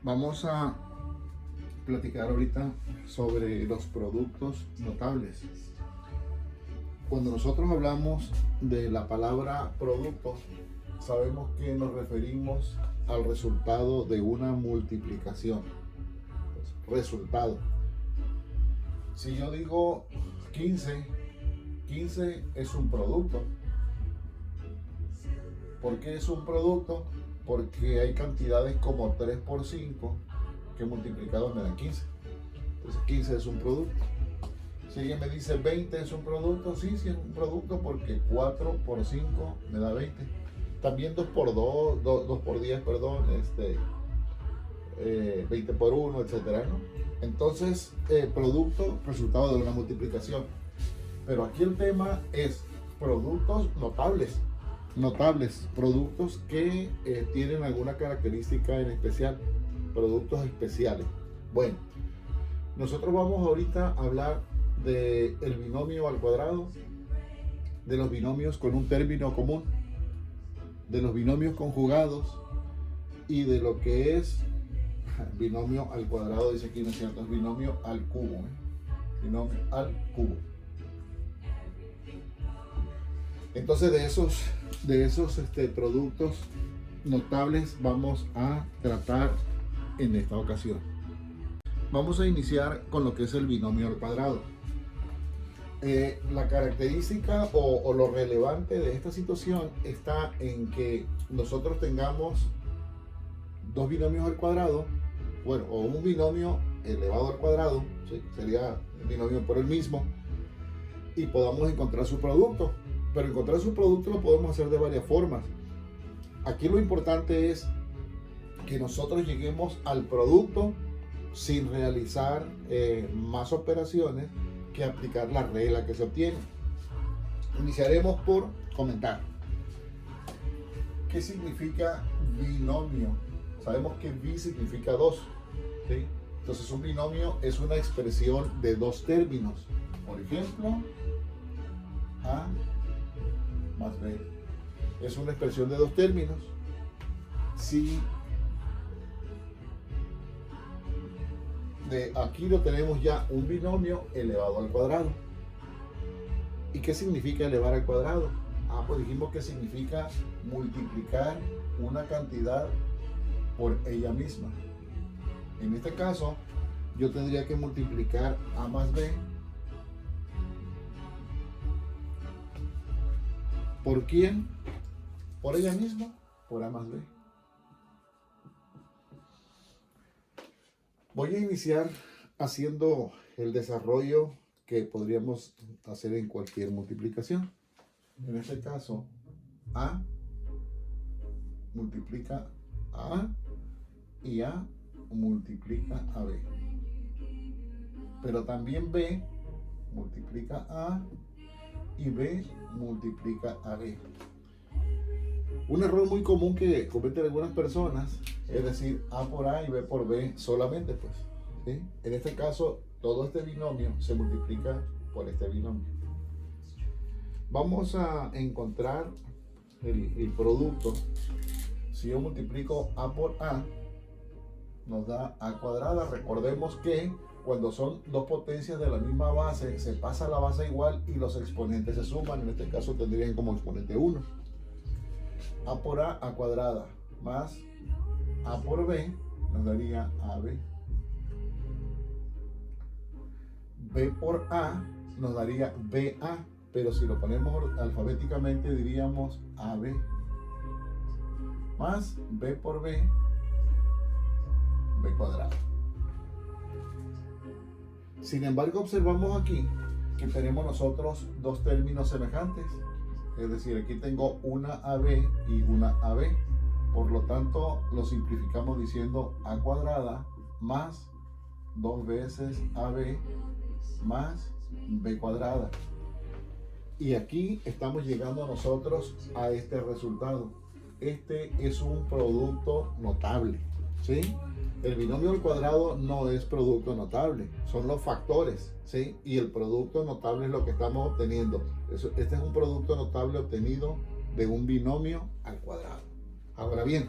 Vamos a platicar ahorita sobre los productos notables. Cuando nosotros hablamos de la palabra producto, sabemos que nos referimos al resultado de una multiplicación. Resultado. Si yo digo 15 es un producto. ¿Por qué es un producto? Porque hay cantidades como 3 por 5 que multiplicados me dan 15. Entonces 15 es un producto. Si alguien me dice 20 es un producto, sí es un producto porque 4 por 5 me da 20. También 2 por 2 por 10, perdón, 20 por 1, etcétera, ¿no? Entonces, producto, resultado de una multiplicación. Pero aquí el tema es productos notables. Notables, productos que tienen alguna característica en especial, productos especiales. Bueno, nosotros vamos ahorita a hablar del binomio al cuadrado, de los binomios con un término común, de los binomios conjugados y de lo que es binomio al cuadrado, dice aquí, no es cierto, es binomio al cubo, binomio al cubo. Entonces de esos productos notables vamos a tratar en esta ocasión. Vamos a iniciar con lo que es el binomio al cuadrado. La característica o lo relevante de esta situación está en que nosotros tengamos dos binomios al cuadrado, bueno, o un binomio elevado al cuadrado, ¿sí? Sería el binomio por el mismo, y podamos encontrar su producto. Pero encontrar su producto lo podemos hacer de varias formas. Aquí lo importante es que nosotros lleguemos al producto sin realizar más operaciones que aplicar la regla que se obtiene. Iniciaremos por comentar. ¿Qué significa binomio? Sabemos que bi significa dos, ¿sí? Entonces un binomio es una expresión de dos términos. Por ejemplo, A más B es una expresión de dos términos. Si de aquí lo tenemos ya un binomio elevado al cuadrado. ¿Y qué significa elevar al cuadrado? Pues dijimos que significa multiplicar una cantidad por ella misma. En este caso, yo tendría que multiplicar A más B ¿por quién? Por ella misma, por A más B. Voy a iniciar haciendo el desarrollo que podríamos hacer en cualquier multiplicación. En este caso, A multiplica a A y A multiplica a B. Pero también B multiplica a A y B multiplica a B. Un error muy común que cometen algunas personas es decir A por A y B por B solamente, pues, ¿sí? En este caso, todo este binomio se multiplica por este binomio. Vamos a encontrar el producto. Si yo multiplico A por A, nos da A cuadrada. Recordemos que cuando son dos potencias de la misma base, se pasa la base igual y los exponentes se suman. En este caso tendrían como exponente 1. A por A cuadrada, más A por B, nos daría AB. B por A nos daría BA, pero si lo ponemos alfabéticamente diríamos AB. Más B por B, B cuadrado. Sin embargo, observamos aquí que tenemos nosotros dos términos semejantes. Es decir, aquí tengo una AB y una AB. Por lo tanto, lo simplificamos diciendo A cuadrada más 2 veces AB más B cuadrada. Y aquí estamos llegando nosotros a este resultado. Este es un producto notable, ¿sí? El binomio al cuadrado no es producto notable, son los factores, ¿sí? Y el producto notable es lo que estamos obteniendo. Este es un producto notable obtenido de un binomio al cuadrado. Ahora bien,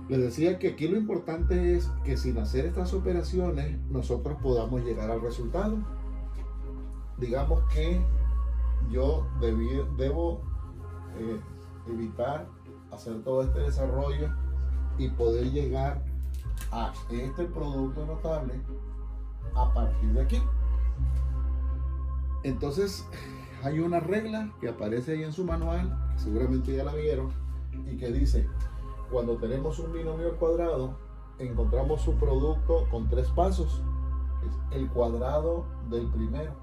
Les decía que aquí lo importante es que sin hacer estas operaciones nosotros podamos llegar al resultado. Digamos que yo debo evitar hacer todo este desarrollo y poder llegar a este producto notable a partir de aquí. Entonces hay una regla que aparece ahí en su manual, que seguramente ya la vieron, y que dice: cuando tenemos un binomio al cuadrado, encontramos su producto con 3 pasos. Es el cuadrado del primero.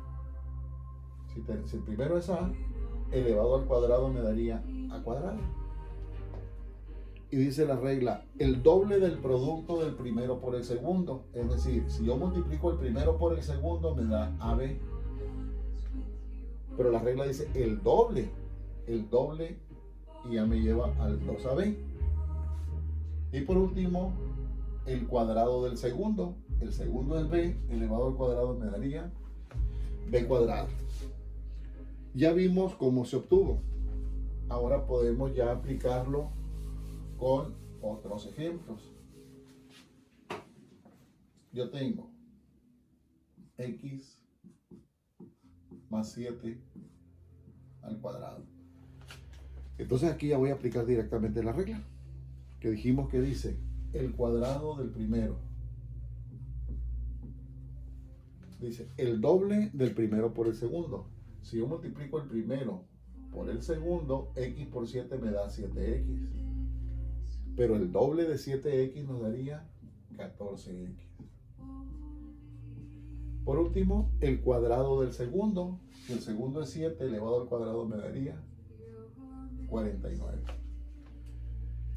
Si el primero es A, elevado al cuadrado me daría A cuadrado. Y dice la regla, el doble del producto del primero por el segundo. Es decir, si yo multiplico el primero por el segundo, me da AB. Pero la regla dice el doble y ya me lleva al 2AB. Y por último, el cuadrado del segundo. El segundo es B, elevado al cuadrado me daría B cuadrado. Ya vimos cómo se obtuvo. Ahora podemos ya aplicarlo con otros ejemplos. Yo tengo x más 7 al cuadrado. Entonces aquí ya voy a aplicar directamente la regla que dijimos que dice el cuadrado del primero. Dice el doble del primero por el segundo. Si yo multiplico el primero por el segundo, x por 7 me da 7x. Pero el doble de 7x nos daría 14x. Por último, el cuadrado del segundo. Si el segundo es 7 elevado al cuadrado me daría 49.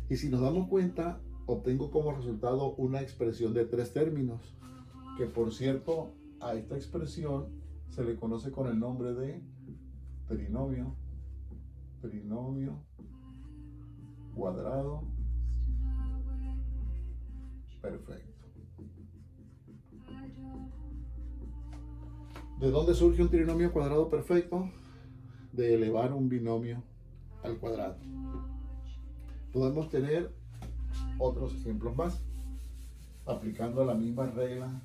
Y si nos damos cuenta, obtengo como resultado una expresión de 3 términos, que por cierto, a esta expresión se le conoce con el nombre de trinomio cuadrado perfecto. ¿De dónde surge un trinomio cuadrado perfecto? De elevar un binomio al cuadrado. Podemos tener otros ejemplos más, aplicando la misma regla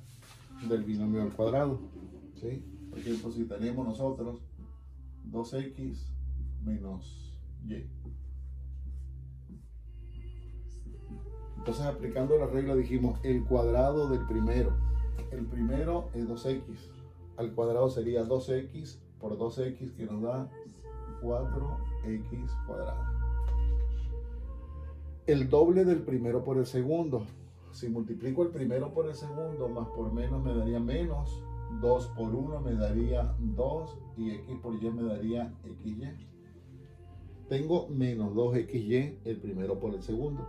del binomio al cuadrado, ¿sí? Por ejemplo, si tenemos nosotros 2x menos y. Entonces, aplicando la regla, dijimos el cuadrado del primero. El primero es 2x. Al cuadrado sería 2x por 2x, que nos da 4x cuadrado. El doble del primero por el segundo. Si multiplico el primero por el segundo, más por menos me daría menos. 2 por 1 me daría 2 y x por y me daría xy. Tengo menos 2xy el primero por el segundo.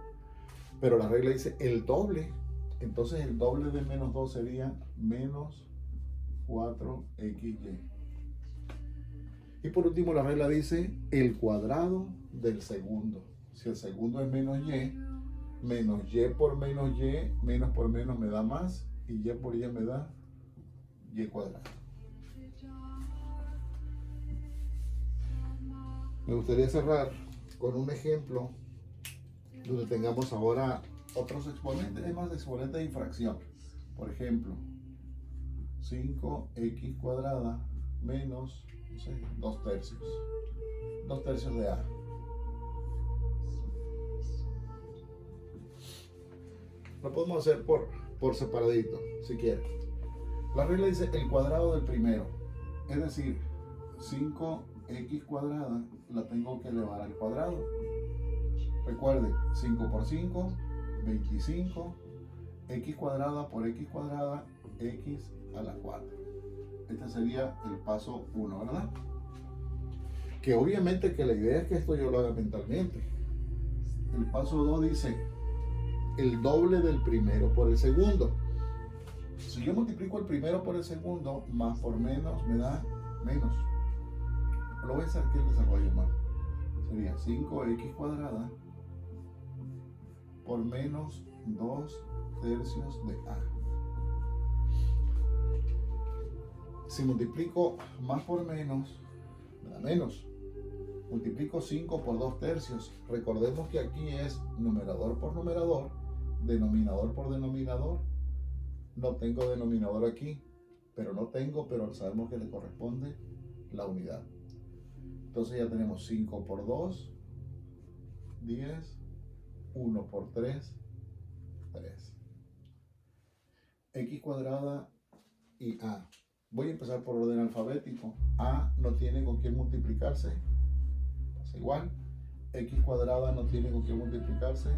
Pero la regla dice el doble. Entonces el doble de menos 2 sería menos 4xy. Y por último la regla dice el cuadrado del segundo. Si el segundo es menos y por menos por menos me da más, y y por y me da y cuadrado. Me gustaría cerrar con un ejemplo donde tengamos ahora otros exponentes, además de exponentes de fracción. Por ejemplo, 5x cuadrada menos, no sé, 2 tercios. 2 tercios de a. Lo podemos hacer por separadito, si quieren. La regla dice el cuadrado del primero. Es decir, 5x cuadrada la tengo que elevar al cuadrado. Recuerde, 5 por 5, 25. X cuadrada por x cuadrada, x a la 4. Este sería el paso 1, ¿verdad? Que obviamente que la idea es que esto yo lo haga mentalmente. El paso 2 dice el doble del primero por el segundo. Si yo multiplico el primero por el segundo, más por menos me da menos. Lo voy a hacer aquí el desarrollo más. Sería 5x cuadrada por menos 2 tercios de a. Si multiplico más por menos, me da menos. multiplico 5 por 2 tercios. Recordemos que aquí es numerador por numerador, denominador por denominador. No tengo denominador aquí, pero sabemos que le corresponde la unidad. Entonces ya tenemos 5 por 2, 10, 1 por 3, 3. X cuadrada y A. Voy a empezar por orden alfabético. A no tiene con quién multiplicarse, pasa igual. X cuadrada no tiene con quién multiplicarse,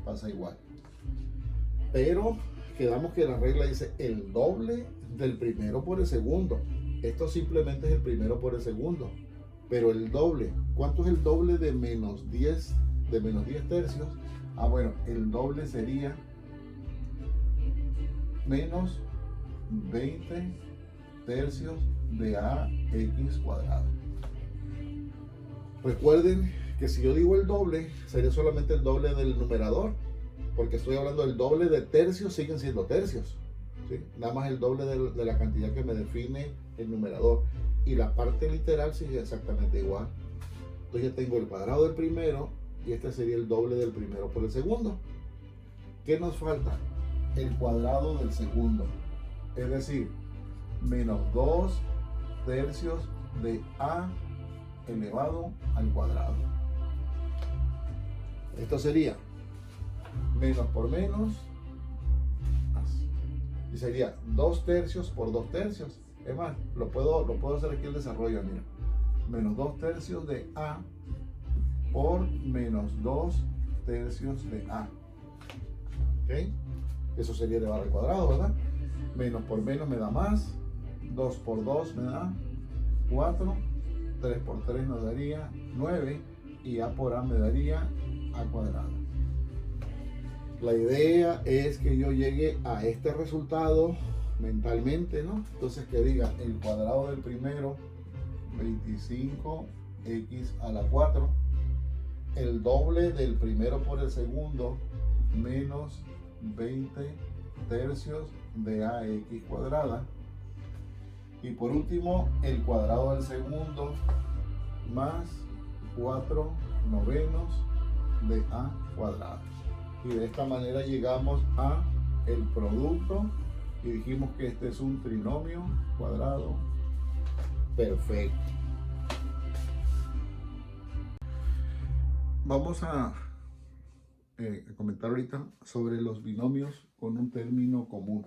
pasa igual. Pero quedamos que la regla dice el doble del primero por el segundo. Esto simplemente es el primero por el segundo. Pero el doble, ¿cuánto es el doble de menos 10 tercios? Bueno, el doble sería menos 20 tercios de AX cuadrada. Recuerden que si yo digo el doble, sería solamente el doble del numerador, porque estoy hablando del doble de tercios, siguen siendo tercios, ¿sí? Nada más el doble de la cantidad que me define el numerador. Y la parte literal sigue exactamente igual. Entonces ya tengo el cuadrado del primero y este sería el doble del primero por el segundo. ¿Qué nos falta? El cuadrado del segundo. Es decir, menos 2 tercios de A elevado al cuadrado. Esto sería menos por menos, más. Y sería 2 tercios por 2 tercios. Es más, lo puedo hacer aquí el desarrollo, mira. Menos 2 tercios de A por menos 2 tercios de A. ¿Ok? Eso sería elevado al cuadrado, ¿verdad? Menos por menos me da más. 2 por 2 me da 4. 3 por 3 nos daría 9. Y A por A me daría A cuadrado. La idea es que yo llegue a este resultado mentalmente, ¿no? Entonces que diga el cuadrado del primero, 25x a la 4, el doble del primero por el segundo, menos 20 tercios de AX cuadrada, y por último el cuadrado del segundo más 4 novenos de A cuadrado. Y de esta manera llegamos a el producto. Y dijimos que este es un trinomio cuadrado perfecto. Vamos a comentar ahorita sobre los binomios con un término común.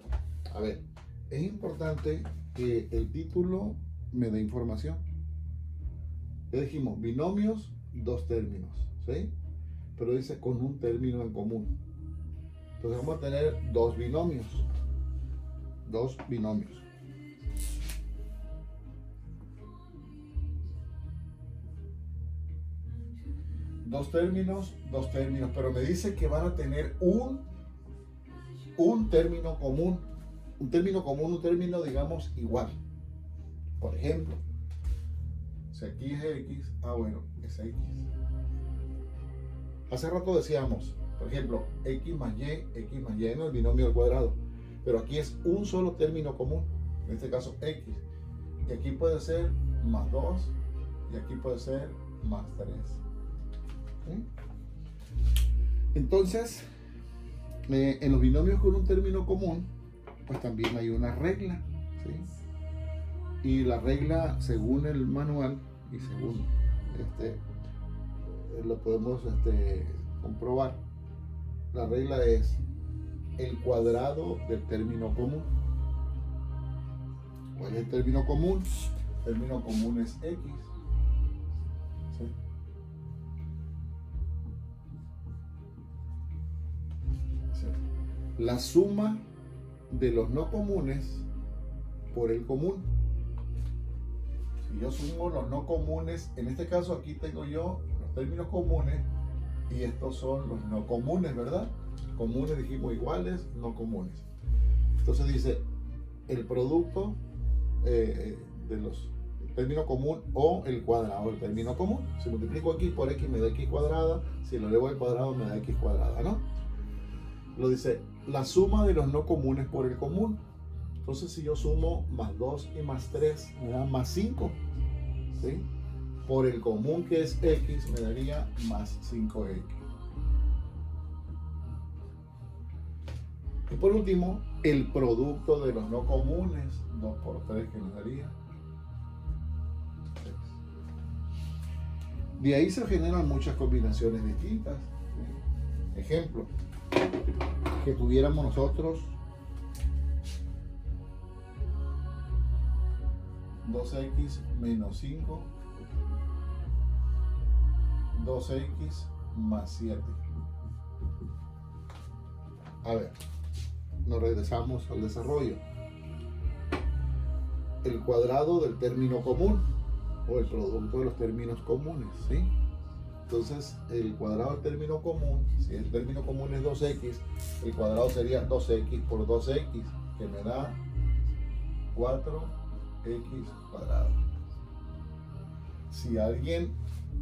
A ver, es importante que el título me dé información. Ya dijimos, binomios, dos términos, ¿sí? Pero dice con un término en común. Entonces vamos a tener dos binomios. Dos binomios. Dos términos, pero me dice que van a tener un término común. Un término, digamos, igual. Por ejemplo, si aquí es X, bueno, es X. Hace rato decíamos, por ejemplo, X más Y no es el binomio al cuadrado. Pero aquí es un solo término común, en este caso X. Y aquí puede ser más 2 y aquí puede ser más 3. ¿Sí? Entonces, en los binomios con un término común, pues también hay una regla. ¿Sí? Y la regla, según el manual y según lo podemos comprobar, la regla es el cuadrado del término común. ¿Cuál es el término común? El término común es X. ¿Sí? ¿Sí? La suma de los no comunes por el común. Si yo sumo los no comunes, en este caso aquí tengo yo los términos comunes y estos son los no comunes, ¿verdad? Comunes dijimos iguales, no comunes. Entonces dice el producto de los término común o el cuadrado del término común. Si multiplico X por X me da X cuadrada, si lo elevo al cuadrado me da X cuadrada, ¿no? Lo dice la suma de los no comunes por el común. Entonces si yo sumo más 2 y más 3 me da más 5, ¿sí? por el común que es x me daría más 5x. Y por último, el producto de los no comunes, 2 por 3 que nos daría 6. De ahí se generan muchas combinaciones distintas. Ejemplo, que tuviéramos nosotros 2x menos 5, 2x más 7. A ver, nos regresamos al desarrollo. El cuadrado del término común o el producto de los términos comunes, ¿sí? Entonces, el cuadrado del término común, si el término común es 2x, el cuadrado sería 2x por 2x, que me da 4x cuadrado. Si alguien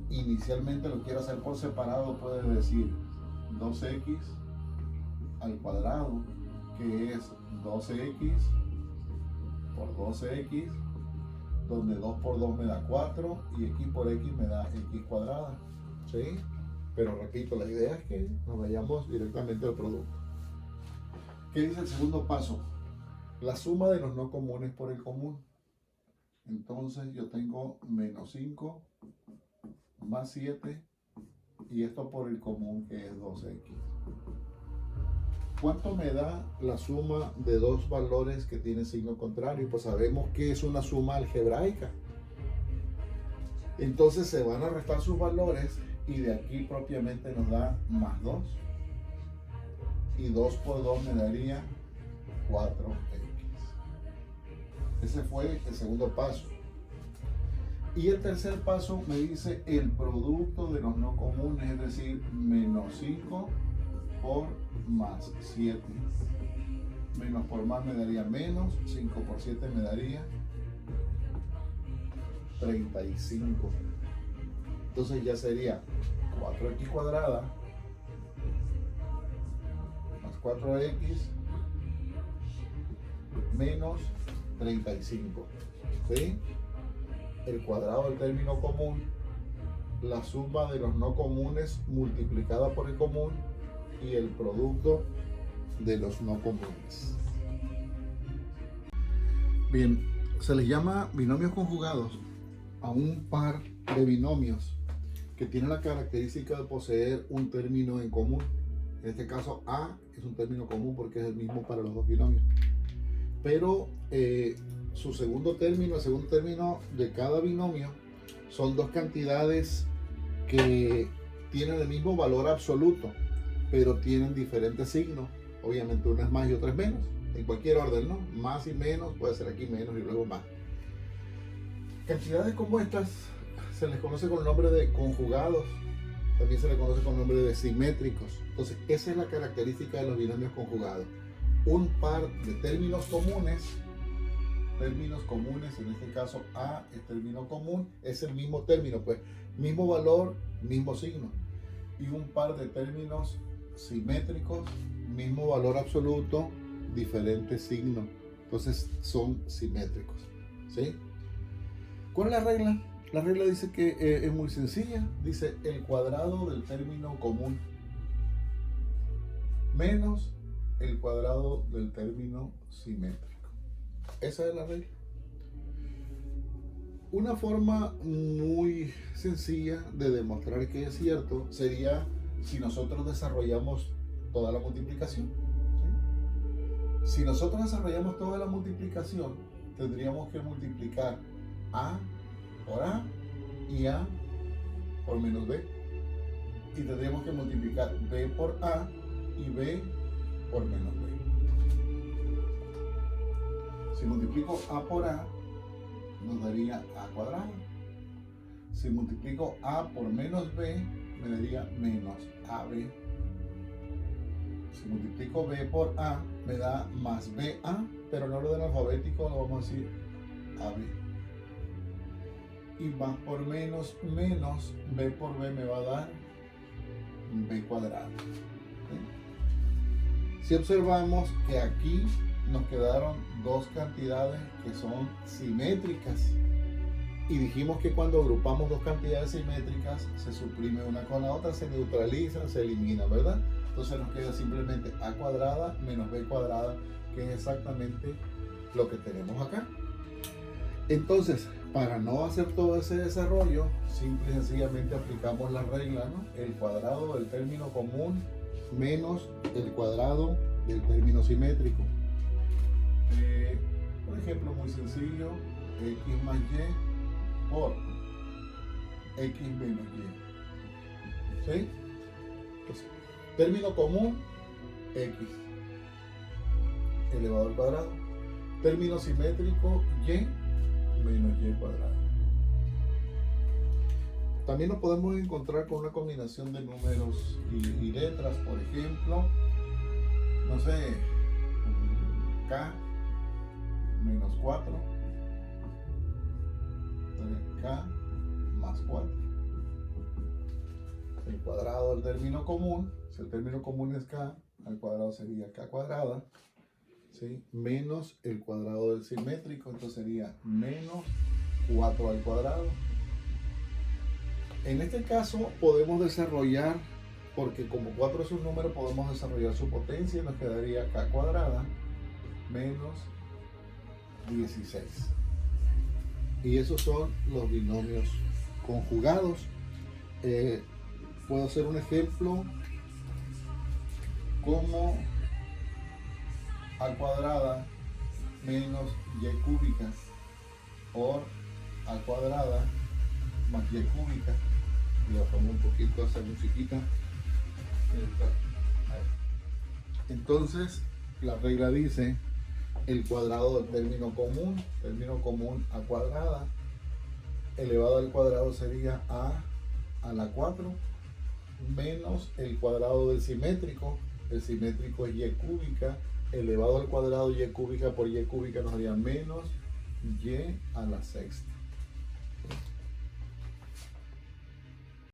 inicialmente lo quiere hacer por separado, puede decir 2x al cuadrado, que es 12x por 12x, donde 2 por 2 me da 4 y x por x me da x cuadrada, ¿sí? Pero repito, la idea es que nos vayamos directamente al producto. ¿Qué dice el segundo paso? La suma de los no comunes por el común. Entonces yo tengo menos 5 más 7 y esto por el común que es 2x. ¿Cuánto me da la suma de dos valores que tienen signo contrario? Pues sabemos que es una suma algebraica. Entonces se van a restar sus valores y de aquí propiamente nos da más 2. Y 2 por 2 me daría 4x. Ese fue el segundo paso. Y el tercer paso me dice el producto de los no comunes, es decir, menos 5 por más 7. Menos por más me daría menos, 5 por 7 me daría 35. Entonces ya sería 4x cuadrada más 4x menos 35. ¿Sí? El cuadrado del término común, la suma de los no comunes multiplicada por el común y el producto de los no comunes. Bien, se les llama binomios conjugados a un par de binomios que tienen la característica de poseer un término en común. En este caso A es un término común porque es el mismo para los dos binomios. Pero su segundo término, el segundo término de cada binomio son dos cantidades que tienen el mismo valor absoluto, pero tienen diferentes signos. Obviamente una es más y otra es menos, en cualquier orden, ¿no? Más y menos, puede ser aquí menos y luego más. Cantidades como estas se les conoce con el nombre de conjugados, también se les conoce con el nombre de simétricos. Entonces esa es la característica de los binomios conjugados. Un par de términos comunes, en este caso A es término común, es el mismo término, pues mismo valor, mismo signo. Y un par de términos simétricos, mismo valor absoluto, diferente signo. Entonces son simétricos, ¿sí? ¿Cuál es la regla? La regla dice que es muy sencilla. Dice el cuadrado del término común menos el cuadrado del término simétrico. Esa es la regla. Una forma muy sencilla de demostrar que es cierto sería si nosotros desarrollamos toda la multiplicación. ¿Sí? Si nosotros desarrollamos toda la multiplicación, tendríamos que multiplicar A por A y A por menos B. Y tendríamos que multiplicar B por A y B por menos B. Si multiplico A por A, nos daría A cuadrado. Si multiplico A por menos B, me daría menos AB. Si multiplico B por A, me da más BA, pero en orden alfabético lo vamos a decir AB. Y más por menos, menos B por B me va a dar B cuadrado. ¿Sí? Si observamos que aquí nos quedaron dos cantidades que son simétricas, Y dijimos que cuando agrupamos dos cantidades simétricas, se suprime una con la otra, se neutralizan, se eliminan, ¿verdad? Entonces nos queda simplemente a cuadrada menos b cuadrada, que es exactamente lo que tenemos acá. Entonces, para no hacer todo ese desarrollo, simple y sencillamente aplicamos la regla, ¿no? El cuadrado del término común menos el cuadrado del término simétrico. Por ejemplo, muy sencillo, x más y por x menos y. ¿Sí? Entonces, término común, x elevado al cuadrado. Término simétrico, y menos y cuadrado. También nos podemos encontrar con una combinación de números y letras, por ejemplo, no sé, k menos 4, k más 4. El cuadrado del término común, si el término común es k, al cuadrado sería k cuadrada, ¿sí? Menos el cuadrado del simétrico, entonces sería menos 4 al cuadrado. En este caso podemos desarrollar, porque como 4 es un número, podemos desarrollar su potencia y nos quedaría k cuadrada menos 16. Y esos son los binomios conjugados. Puedo hacer un ejemplo como a cuadrada menos y cúbica por a cuadrada más y cúbica. Le bajamos un poquito a esa musiquita. Entonces la regla dice el cuadrado del término común a cuadrada elevado al cuadrado sería a la 4 menos el cuadrado del simétrico, el simétrico es y cúbica, elevado al cuadrado y cúbica por y cúbica nos daría menos y a la sexta.